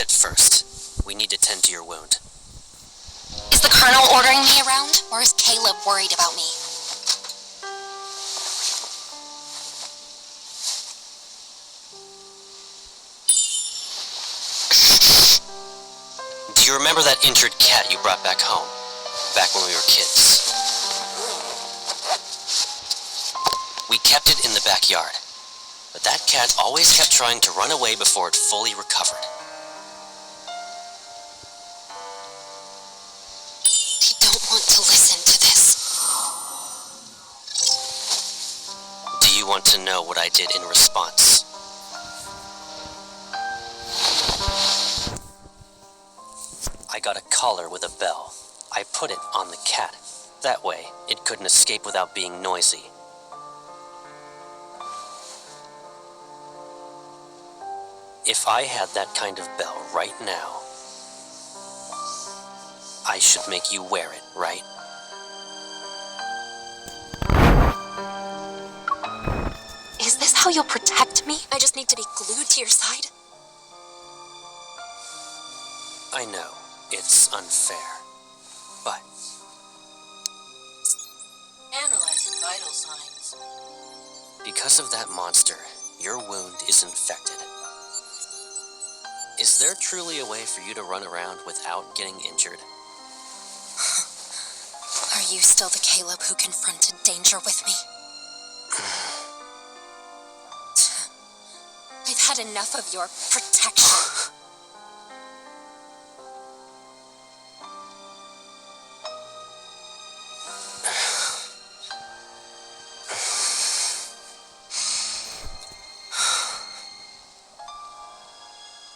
cat first. We need to tend to your wound. Is the Colonel ordering me around, or is Caleb worried about me? Do you remember that injured cat you brought back home? Back when we were kids? We kept it in the backyard. But that cat always kept trying to run away before it fully recovered. I don't want to listen to this. Do you want to know what I did in response? I got a collar with a bell. I put it on the cat. That way, it couldn't escape without being noisy. If I had that kind of bell right now, I should make you wear it, right? Is this how you'll protect me? I just need to be glued to your side? I know, it's unfair, but... Analyzing vital signs. Because of that monster, your wound is infected. Is there truly a way for you to run around without getting injured? Are you still the Caleb who confronted danger with me? I've had enough of your protection.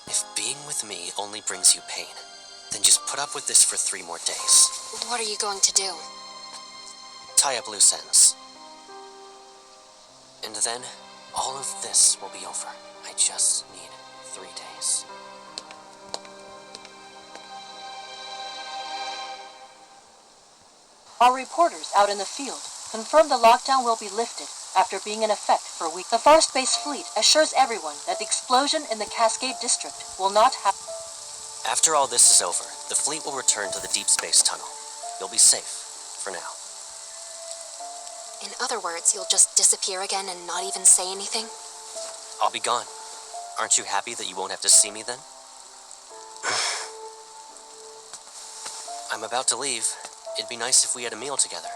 If being with me only brings you pain, then just put up with this for 3 more days. What are you going to do? Tie up loose ends. And then, all of this will be over. I just need 3 days. Our reporters out in the field confirm the lockdown will be lifted after being in effect for a week. The Forest-based fleet assures everyone that the explosion in the Cascade district will not happen. After all this is over, the fleet will return to the Deepspace tunnel. You'll be safe, for now. In other words, you'll just disappear again and not even say anything? I'll be gone. Aren't you happy that you won't have to see me then? I'm about to leave. It'd be nice if we had a meal together.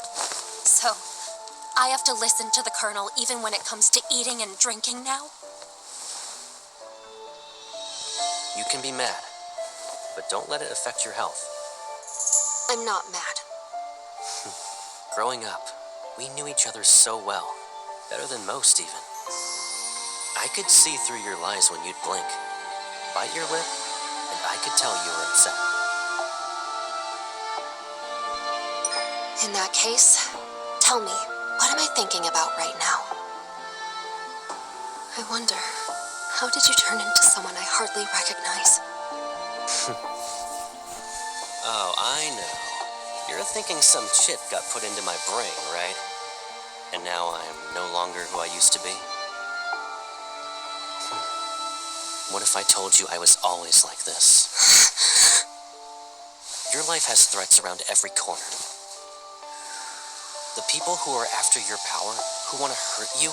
So, I have to listen to the Colonel even when it comes to eating and drinking now? You can be mad, but don't let it affect your health. I'm not mad. Growing up, we knew each other so well. Better than most, even. I could see through your lies when you'd blink. Bite your lip, and I could tell you were upset. In that case, tell me, what am I thinking about right now? I wonder, how did you turn into someone I hardly recognize? Oh, I know. You're thinking some chip got put into my brain, right? And now I'm no longer who I used to be? What if I told you I was always like this? Your life has threats around every corner. The people who are after your power, who want to hurt you,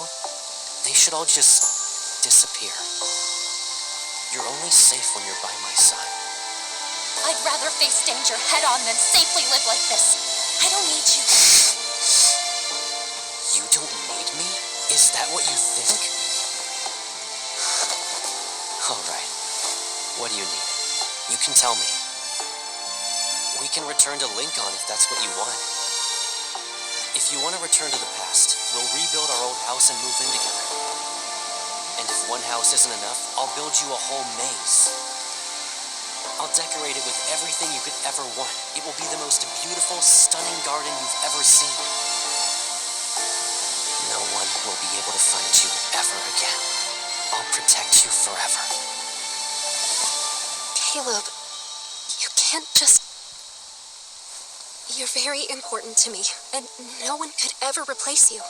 they should all just disappear. You're only safe when you're by my side. I'd rather face danger head-on than safely live like this. I don't need you. You don't need me? Is that what you think? All right. What do you need? You can tell me. We can return to Lincoln if that's what you want. If you want to return to the past, we'll rebuild our old house and move in together. And if one house isn't enough, I'll build you a whole maze. I'll decorate it with everything you could ever want. It will be the most beautiful, stunning garden you've ever seen. No one will be able to find you ever again. I'll protect you forever. Caleb, you can't just... You're very important to me, and no one could ever replace you.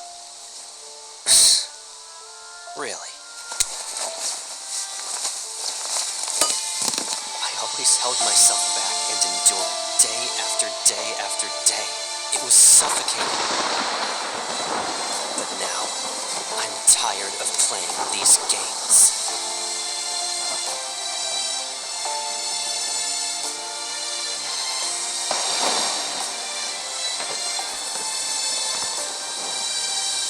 Really? I always held myself back and endured day after day after day. It was suffocating. But now, I'm tired of playing these games.